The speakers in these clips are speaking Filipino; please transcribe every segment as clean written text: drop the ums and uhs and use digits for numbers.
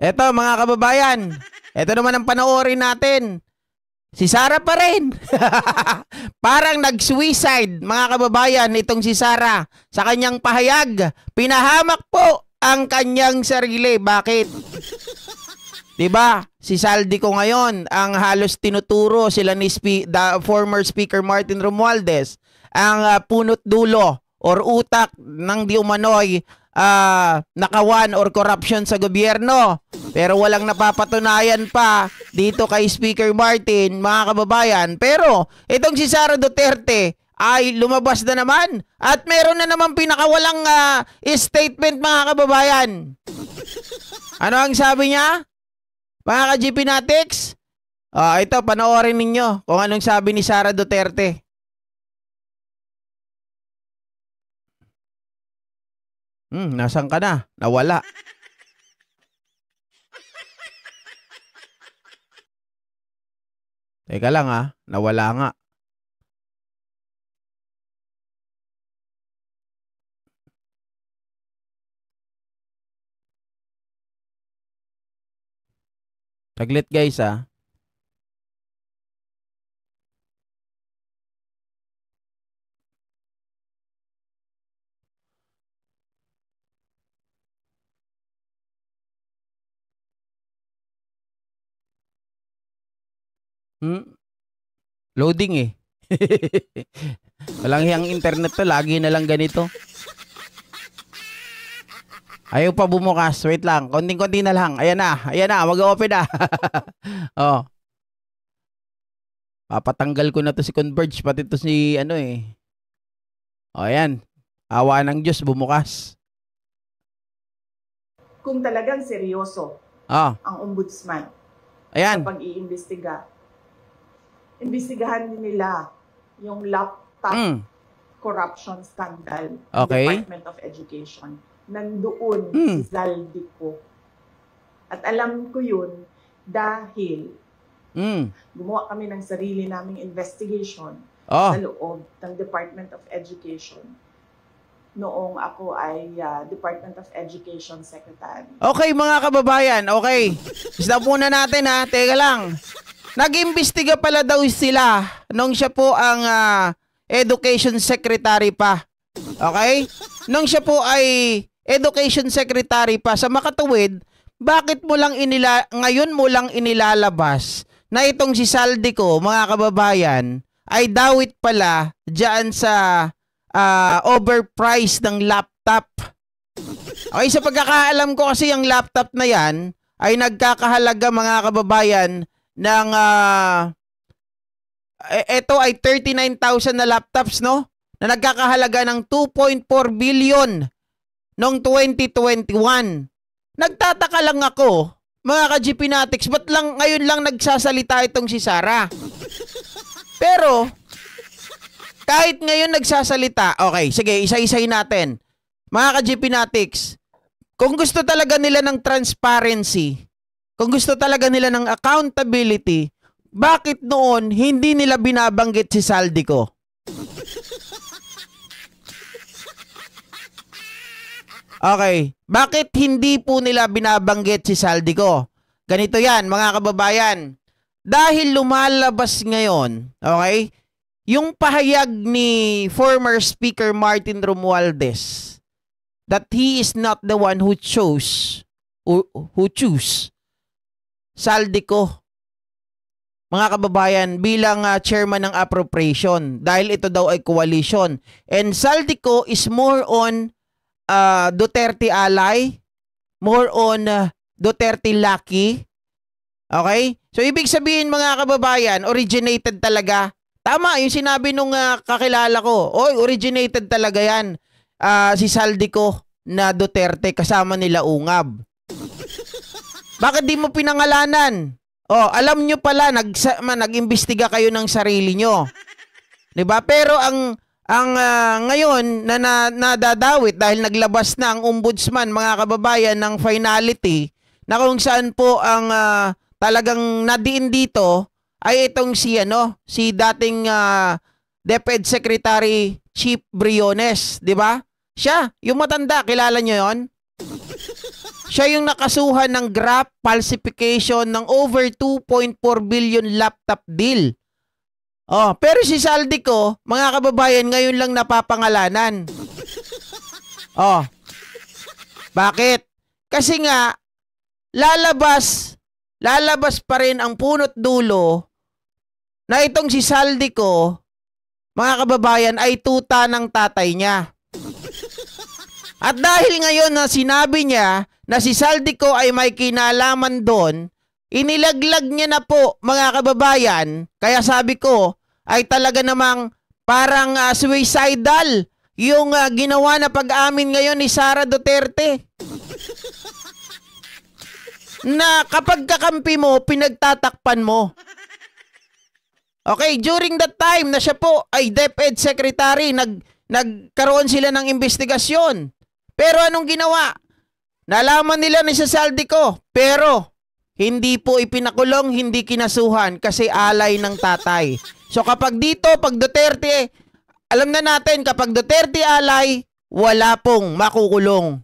Eto mga kababayan, eto naman ang panoorin natin. Si Sara pa rin. Parang nag-suicide, mga kababayan, itong si Sara. Sa kanyang pahayag, pinahamak po ang kanyang sarili. Bakit? Diba? Si Saldico ngayon, ang halos tinuturo sila ni former Speaker Martin Romualdez, ang punot dulo or utak ng di umano'y nakawan or corruption sa gobyerno. Pero walang napapatunayan pa dito kay Speaker Martin, mga kababayan. Pero itong si Sara Duterte ay lumabas na naman at meron na naman pinakawalang statement, mga kababayan. Ano ang sabi niya? Mga ka-GP Natics? Ito, panoorin ninyo kung anong sabi ni Sara Duterte. Nasaan ka na? Nawala. Teka lang nawala nga. Saglit guys Loading Walang hiyang internet to, lagi na lang ganito. Ayaw pa bumukas. Wait lang, konting-konti na lang. Ayan na, mag-open na. Papatanggal ko na to si Converge, pati to si ayan. Awa ng Diyos, bumukas. Kung talagang seryoso ang ombudsman ayan sa pag-iimbestiga, imbestigahan nila yung laptop corruption scandal ng Department of Education. Nandoon si Saldico. At alam ko yun dahil gumawa kami ng sarili naming investigation sa loob ng Department of Education noong ako ay Department of Education Secretary. Okay mga kababayan, okay. Stop muna natin teka lang. Nag-imbestiga pala daw sila nung siya po ang Education Secretary pa. Okay? Nung siya po ay Education Secretary pa sa makatuwid, bakit mo lang ngayon mo lang inilalabas na itong si Saldico, mga kababayan, ay dawit pala dyan sa overpriced ng laptop. Okay, sa pagkakaalam ko kasi yung laptop na yan ay nagkakahalaga, mga kababayan, ng ito ay 39,000 na laptops, no? Na nagkakahalaga ng 2.4 billion noong 2021. Nagtataka lang ako, mga ka-GP Natics, ba't lang ngayon lang nagsasalita itong si Sara? Pero kahit ngayon nagsasalita, okay, sige, isa-isahin natin. Mga ka-GP Natics, kung gusto talaga nila ng transparency, kung gusto talaga nila ng accountability, bakit noon hindi nila binabanggit si Saldico? Okay, bakit hindi po nila binabanggit si Saldico? Ganito yan, mga kababayan. Dahil lumalabas ngayon, okay, yung pahayag ni former Speaker Martin Romualdez that he is not the one who chose Saldico, mga kababayan, bilang chairman ng appropriation, dahil ito daw ay coalition. And Saldico is more on Duterte ally, more on Duterte lucky. Okay? So ibig sabihin, mga kababayan, originated talaga. Tama yung sinabi nung kakilala ko. Originated talaga yan. Si Saldico na Duterte kasama nila Ungab. Bakit di mo pinangalanan? Alam nyo pala, nag-imbestiga kayo ng sarili nyo. 'Di ba? Pero ang ngayon na nadadawit dahil naglabas na ang ombudsman, mga kababayan, ng finality na kung saan po ang talagang nadiin dito ay itong si dating DepEd Secretary Chief Briones, 'di ba? Siya, yung matanda, kilala nyo 'yon? Siya yung nakasuhan ng graft falsification ng over 2.4 billion laptop deal. Oh, pero si Saldico, mga kababayan, ngayon lang napapangalanan. Oh. Bakit? Kasi nga lalabas pa rin ang punot dulo na itong si Saldico, mga kababayan, ay tuta ng tatay niya. At dahil ngayon na sinabi niya na si Saldico ay may kinalaman doon, inilaglag niya na po, mga kababayan, kaya sabi ko ay talaga namang parang suicidal yung ginawa na pag-amin ngayon ni Sara Duterte. Na kapag kakampi mo, pinagtatakpan mo. Okay, during that time na siya po ay DepEd Secretary, nagkaroon sila ng investigasyon. Pero anong ginawa? Nalaman nila ni sa Saldico, pero hindi po ipinakulong, hindi kinasuhan kasi alay ng tatay. So kapag dito, pag Duterte, alam na natin, kapag Duterte alay, wala pong makukulong.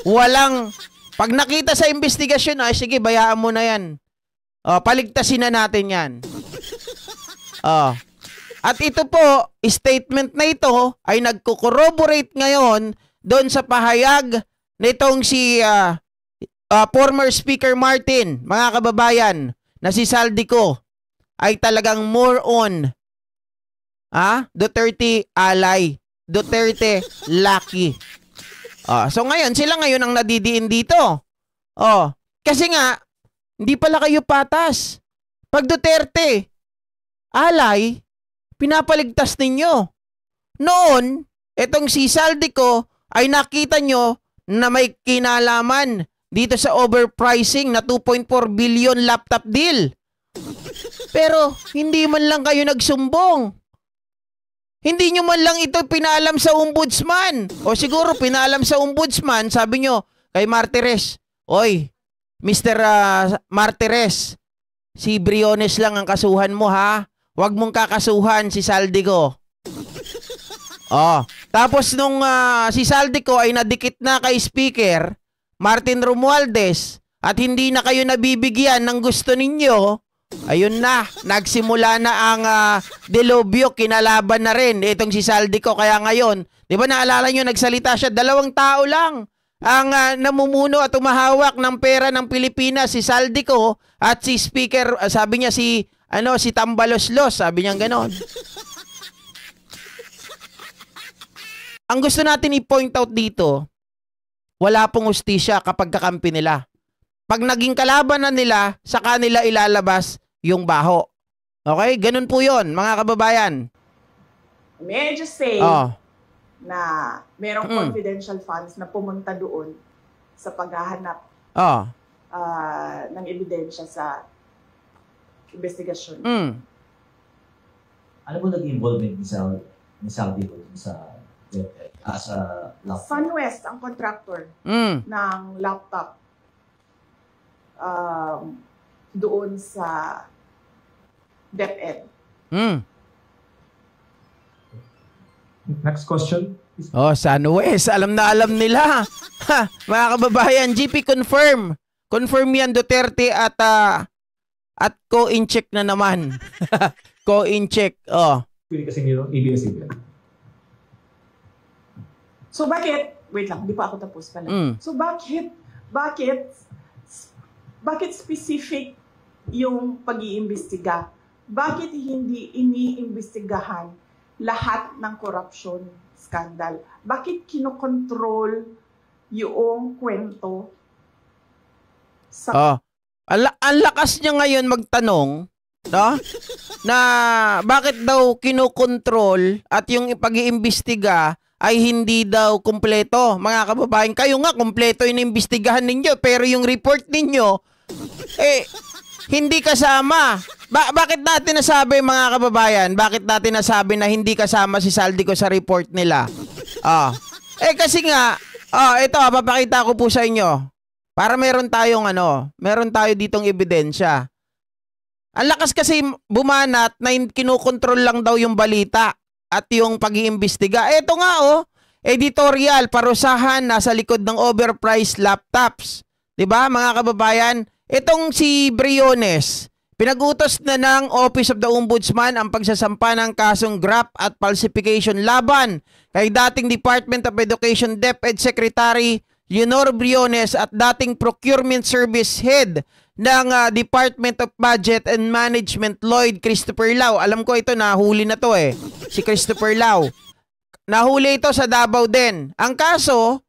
Walang, pag nakita sa investigasyon, ay sige, bayaan mo na yan. Paligtasin na natin yan. At ito po, statement na ito ay nagko-corroborate ngayon doon sa pahayag nitong si former Speaker Martin, mga kababayan, na si Saldico ay talagang more on Duterte alay, Duterte lucky. So ngayon, sila ngayon ang nadidiin dito. Kasi nga, hindi pala kayo patas. Pag Duterte alay, pinapaligtas ninyo. Noon, etong si Saldico ay nakita nyo na may kinalaman dito sa overpricing na 2.4 billion laptop deal. Pero hindi man lang kayo nagsumbong. Hindi nyo man lang ito pinaalam sa ombudsman. O siguro pinaalam sa ombudsman, sabi nyo kay Martires, oy, Mr. Martires, si Briones lang ang kasuhan mo ha. Huwag mong kakasuhan si Saldico. Tapos nung si Saldico ay nadikit na kay Speaker Martin Romualdez at hindi na kayo nabibigyan ng gusto ninyo, ayun na, nagsimula na ang delubyo, kinalaban na rin itong si Saldico. Kaya ngayon, di ba naalala nyo, nagsalita siya, 2 tao lang ang namumuno at umahawak ng pera ng Pilipinas, si Saldico at si Speaker, sabi niya si Tambaloslos, sabi niya ganon. Ang gusto natin i-point out dito, wala pong hustisya kapag kakampi nila. Pag naging kalaban na nila, sa kanila ilalabas yung baho. Okay? Ganun po yun, mga kababayan. May I just say na merong confidential funds na pumunta doon sa paghahanap ng ebidensya sa investigasyon. Ano po naging involvement ni Saldico sa laptop? SunWest ang contractor ng laptop doon sa DepEd. Next question. SunWest. Alam na alam nila. Mga kababayan, GP confirm. Confirm yan Duterte at co-in-check na naman. Co-in-check. Pwede kasi nyo, ABS-CBN. So bakit, wait lang, di pa ako tapos pala. So bakit specific yung pag-iimbestiga? Bakit hindi iniimbestigahan lahat ng corruption scandal? Bakit kinokontrol yung kwento sa... Ang lakas niya ngayon magtanong, no? Na bakit daw kinokontrol at yung pag-iimbestiga ay hindi daw kumpleto. Mga kababayan, kayo nga kumpleto yung imbestigahan ninyo, pero yung report ninyo hindi kasama. Bakit natin nasabi, mga kababayan? Bakit natin nasabi na hindi kasama si Saldico sa report nila? Kasi nga, ito, papakita ko po sa inyo. Para meron tayo ditong ebidensya. Ang lakas kasi bumanat na kinukontrol lang daw yung balita at yung pag-iimbestiga. Ito nga editorial, parusahan, nasa likod ng overpriced laptops. 'Di ba mga kababayan? Itong si Briones, pinag-utos na ng Office of the Ombudsman ang pagsasampa ng kasong graft at falsification laban kay dating Department of Education DepEd Secretary Leonor Briones at dating Procurement Service Head ng Department of Budget and Management Lloyd Christopher Lau. Alam ko ito, nahuli na to si Christopher Lau. Nahuli ito sa Davao din. Ang kaso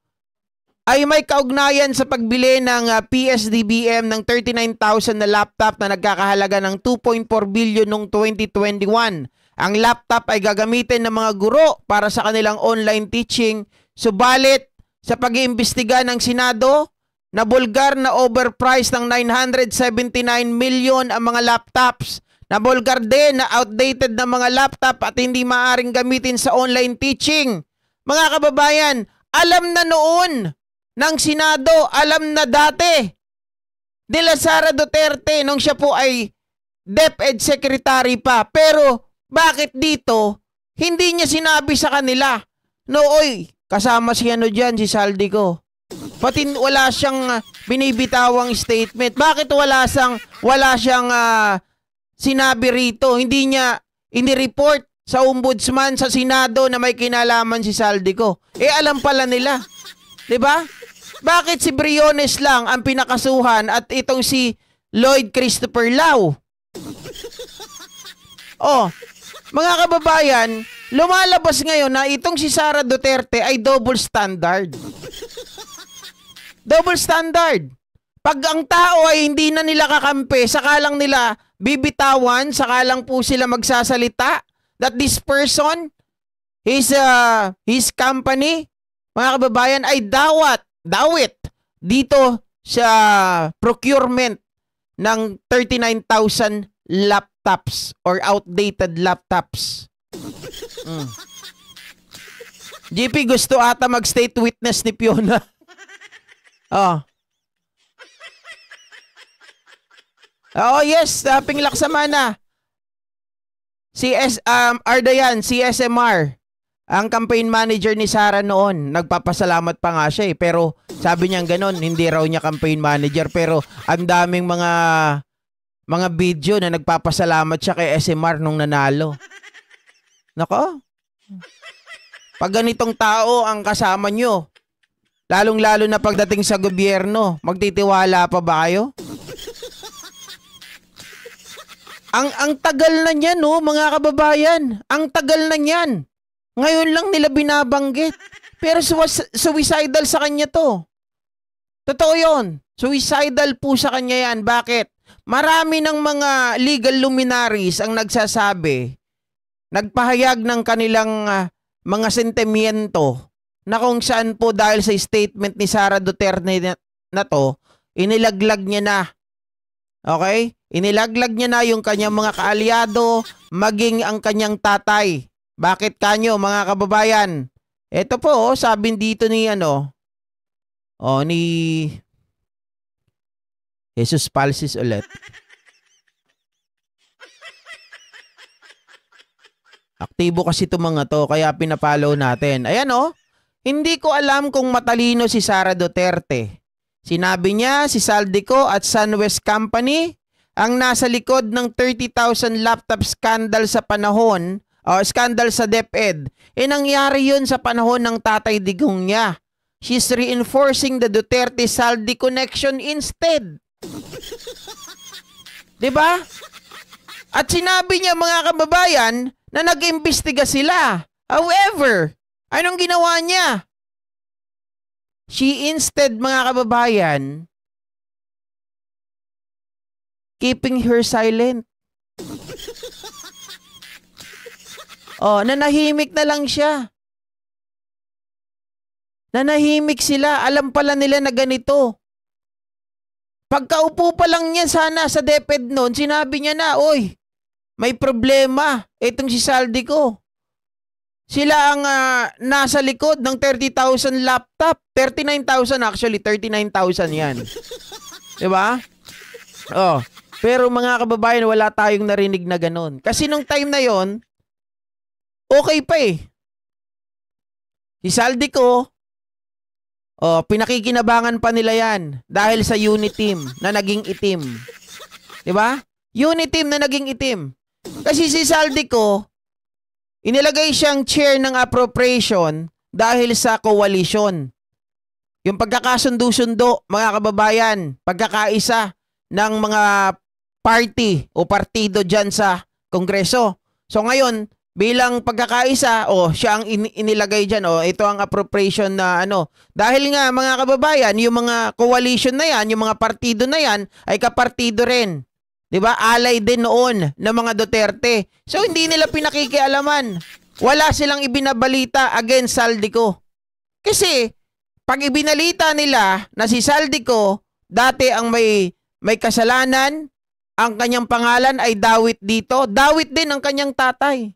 ay may kaugnayan sa pagbili ng PSDBM ng 39,000 na laptop na nagkakahalaga ng 2.4 billion noong 2021. Ang laptop ay gagamitin ng mga guro para sa kanilang online teaching. Subalit, sa pag-iimbestiga ng Senado, na bulgar na overpriced ng 979 million ang mga laptops. Na bulgar din na outdated na mga laptop at hindi maaring gamitin sa online teaching. Mga kababayan, alam na noon ng Senado, alam na dati de la Sara Duterte nung siya po ay DepEd Secretary pa. Pero bakit dito hindi niya sinabi sa kanila? No, oy, kasama si ano dyan, si Saldico. Pati wala siyang binibitawang statement. Bakit wala siyang sinabi rito? Hindi niya inireport sa ombudsman sa Senado na may kinalaman si Saldico. Alam pala nila. 'Di ba? Bakit si Briones lang ang pinakasuhan at itong si Lloyd Christopher Lau? Mga kababayan, lumalabas ngayon na itong si Sara Duterte ay double standard. Double standard. Pag ang tao ay hindi na nila kakampi, saka lang nila bibitawan, saka lang po sila magsasalita that this person, his company, mga kababayan, ay dawit dito sa procurement ng 39,000 laptops or outdated laptops. GP, gusto ata mag-state witness ni Fiona. Yes, Pinglak Samana. Ardayan, CSMR. Ang campaign manager ni Sara noon, nagpapasalamat pa nga siya pero sabi niya gano'n, hindi raw niya campaign manager pero ang daming mga video na nagpapasalamat siya kay SMR nung nanalo. Nako. Pag ganitong tao ang kasama nyo, lalong-lalo na pagdating sa gobyerno, magtitiwala pa ba kayo? Ang tagal na niyan, mga kababayan. Ang tagal na niyan. Ngayon lang nila binabanggit. Pero suicidal sa kanya to. Totoo yun. Suicidal po sa kanya yan. Bakit? Marami ng mga legal luminaries ang nagsasabi, nagpahayag ng kanilang mga sentimiento na kung saan po dahil sa statement ni Sara Duterte na to, inilaglag niya na. Okay? Inilaglag niya na yung kanyang mga kaalyado, maging ang kanyang tatay. Bakit kanyo, mga kababayan? Ito po, sabi dito ni ni Jesus Palsis ulit. Aktibo kasi itong mga to, kaya pinapollow natin. Ayan hindi ko alam kung matalino si Sara Duterte. Sinabi niya si Saldico at SunWest Company ang nasa likod ng 30,000 laptop scandal sa panahon, scandal sa DepEd. Nangyari yun sa panahon ng Tatay Digong niya. She's reinforcing the Duterte-Saldi connection instead. Diba? At sinabi niya, mga kababayan, na nag-imbestiga sila. However, anong ginawa niya? She instead, mga kababayan, keeping her silent. Nanahimik na lang siya. Nanahimik sila. Alam pala nila na ganito. Pagkaupo pa lang niya sana sa DepEd noon, sinabi niya na, oy, may problema. Itong si Saldico. Sila ang nasa likod ng 30,000 laptop. 39,000 actually. 39,000 yan. Diba? Pero mga kababayan, wala tayong narinig na ganun. Kasi nung time na yon, okay pa Si Saldico, pinakikinabangan pa nila yan dahil sa Uniteam na naging itim. Diba? Uniteam na naging itim. Kasi si Saldico, inilagay siyang chair ng appropriation dahil sa coalition. Yung pagkakasundo-sundo, mga kababayan, pagkakaisa ng mga party o partido dyan sa Kongreso. So ngayon, bilang pagkakaisa, siya ang inilagay dyan, ito ang appropriation na Dahil nga, mga kababayan, yung mga coalition na yan, yung mga partido na yan, ay kapartido rin. Diba? Alay din noon ng mga Duterte. So, hindi nila pinakikialaman. Wala silang ibinabalita against Saldico. Kasi, pag ibinalita nila na si Saldico, dati ang may kasalanan, ang kanyang pangalan ay Dawit dito. Dawit din ang kanyang tatay.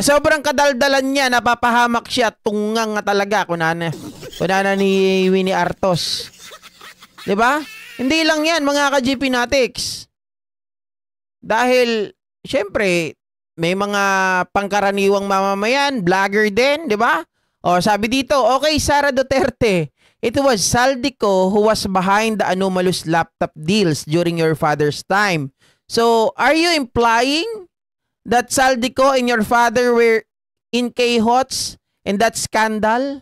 Sobrang kadaldalan niya, napapahamak siya, tungang nga talaga, kunana ni Winnie Artos. Diba? Hindi lang yan, mga ka-GP Natics. Dahil, syempre, may mga pangkaraniwang mamamayan, vlogger din, diba? Sabi dito, okay, Sara Duterte, it was Saldico who was behind the anomalous laptop deals during your father's time. So, are you implying that Saldico and your father were in chaos in that scandal?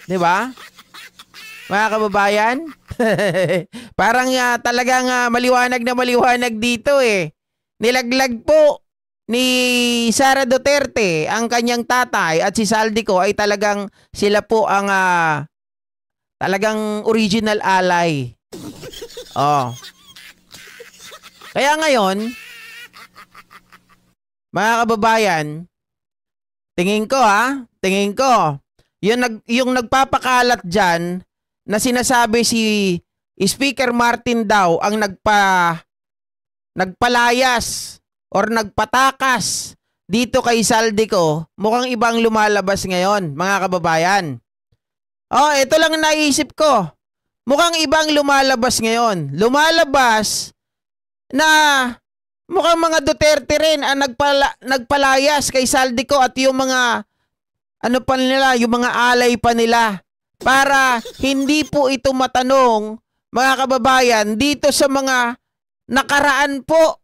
Diba? Mga kababayan? Parang talagang maliwanag na maliwanag dito eh. Nilaglag po ni Sara Duterte ang kanyang tatay at si Saldico ay talagang sila po ang talagang original ally. Kaya ngayon, mga kababayan, tingin ko, yung nagpapakalat dyan na sinasabi si Speaker Martin daw ang nagpalayas or nagpatakas dito kay Saldico, mukhang ibang lumalabas ngayon, mga kababayan. Ito lang naisip ko. Mukhang ibang lumalabas ngayon. Lumalabas na mukhang mga Duterte rin ang nagpalayas kay Saldico at yung mga yung mga alay pa nila para hindi po ito matanong, mga kababayan, dito sa mga nakaraan po.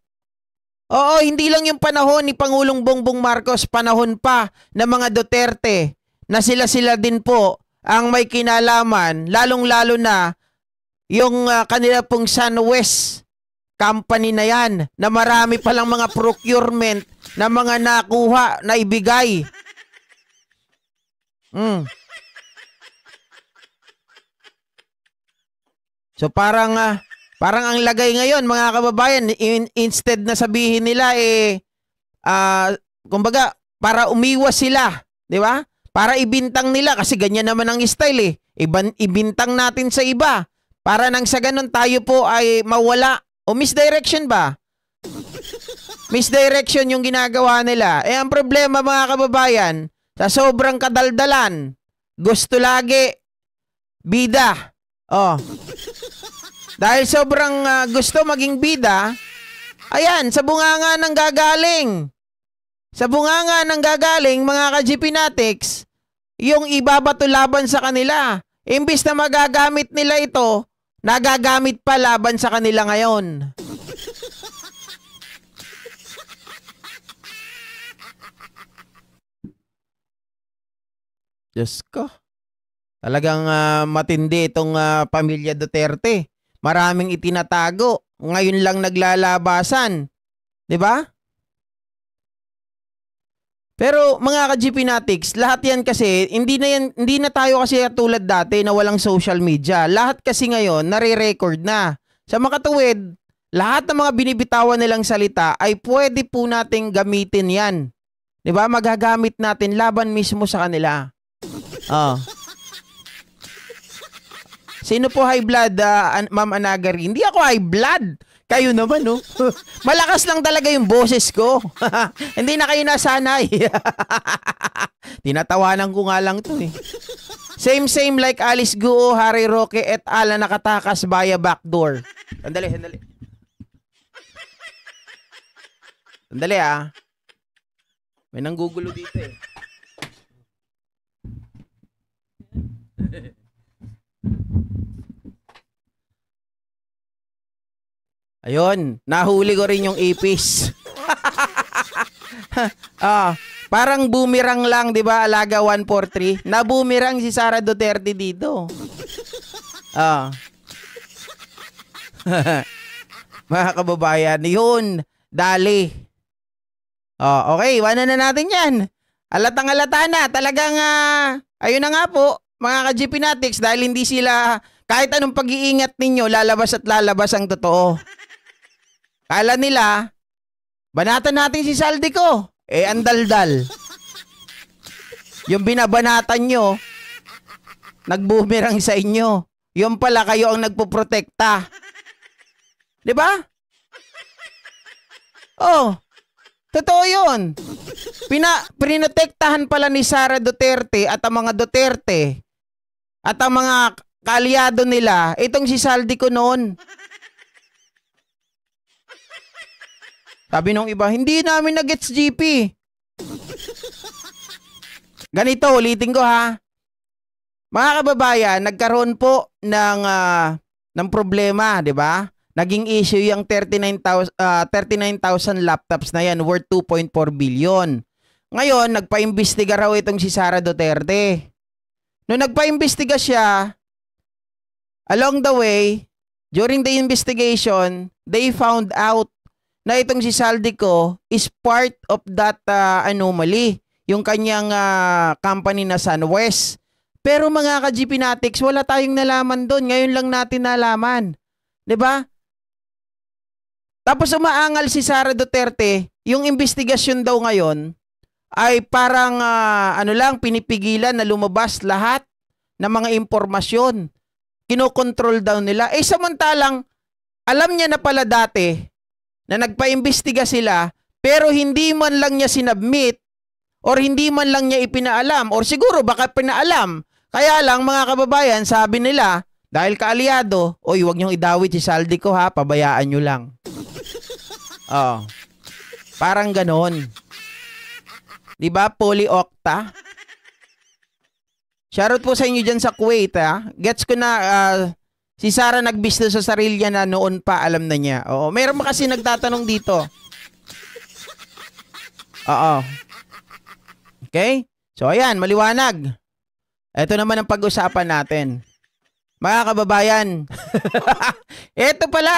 Hindi lang yung panahon ni Pangulong Bongbong Marcos, panahon pa ng mga Duterte na sila din po ang may kinalaman, lalong-lalo na yung kanila pong SunWest company na yan, na marami palang mga procurement na mga nakuha, na ibigay. So parang ang lagay ngayon, mga kababayan, instead na sabihin nila kumbaga para umiwas sila, di ba? Para ibintang nila kasi ganyan naman ang style ibintang natin sa iba para nang sa ganun tayo po ay mawala o misdirection ba? Misdirection yung ginagawa nila. Ang problema, mga kababayan, sa sobrang kadaldalan, gusto lagi bida. Dahil sobrang gusto maging bida, ayan, sa bunganga ng gagaling. Sa bunganga ng gagaling, mga ka-GP Natics, yung ibabato laban sa kanila. Imbis na magagamit nila ito, nagagamit pa laban sa kanila ngayon. Diyos ko. Talagang matindi itong pamilya Duterte. Maraming itinatago. Ngayon lang naglalabasan. 'Di ba? Pero mga ka-GP Natics, lahat yan kasi, hindi na tayo kasi tulad dati na walang social media. Lahat kasi ngayon, nare-record na. Sa makatuwid, lahat ng mga binibitawan nilang salita ay pwede po nating gamitin yan. 'Di ba? Magagamit natin laban mismo sa kanila. Sino po high blood, Ma'am Anagari? Hindi ako high blood. Kayo naman, no? Malakas lang talaga yung boses ko. Hindi na kayo nasanay. Tinatawanan ko nga lang to eh. Same like Alice Guo, Harry Roque et al. Na nakatakas via backdoor. Sandali. Sandali May nanggugulo dito eh. Ayun, nahuli ko rin yung ipis. Parang boomerang lang, 'di ba? Alaga 143. Na boomerang si Sara Duterte dito. Mga kababayan, yun, dali. Okay, iwanan na natin 'yan. Alatang-alata na, talagang ayun na nga po, mga ka-GP Natics, dahil hindi sila kahit anong pag-iingat ninyo, lalabas at lalabas ang totoo. Kala nila, banatan natin si Saldico. Andaldal. Yung binabanatan nyo, nagbumerang sa inyo. Yung pala kayo ang nagpoprotekta. Di ba? Totoo yun. Prinotektahan pala ni Sara Duterte at ang mga Duterte at ang mga kaalyado nila, itong si Saldico noon. Sabi nung iba, hindi namin na-gets GP. Ganito, ulitin ko ha. Mga kababayan, nagkaroon po ng problema, di ba? Naging issue yung 39,000 laptops na yan worth 2.4 billion. Ngayon, nagpa-imbestiga raw itong si Sara Duterte. Nung nagpa-imbestiga siya, along the way, during the investigation, they found out na itong si Saldico is part of that anomaly, yung kanyang company na SunWest. Pero mga ka-GP Natics, wala tayong nalaman doon. Ngayon lang natin nalaman. 'Di ba? Tapos umaangal si Sara Duterte, yung investigasyon daw ngayon ay parang pinipigilan na lumabas lahat ng mga impormasyon. Kinokontrol daw nila. Samantalang alam niya na pala dati na nagpa-imbestiga sila pero hindi man lang niya sinubmit or hindi man lang niya ipinaalam or siguro baka pinaalam. Kaya lang mga kababayan, sabi nila, dahil kaalyado, huwag niyong idawit si Saldico ha, pabayaan niyo lang. Parang ganon. Diba? Polyocta. Shoutout po sa inyo dyan sa Kuwait ha. Gets ko na si Sara nag-business sa sarili niya na noon pa, alam na niya. Meron mo kasi nagtatanong dito. Okay? So ayan, maliwanag. Ito naman ang pag-usapan natin. Mga kababayan, ito pala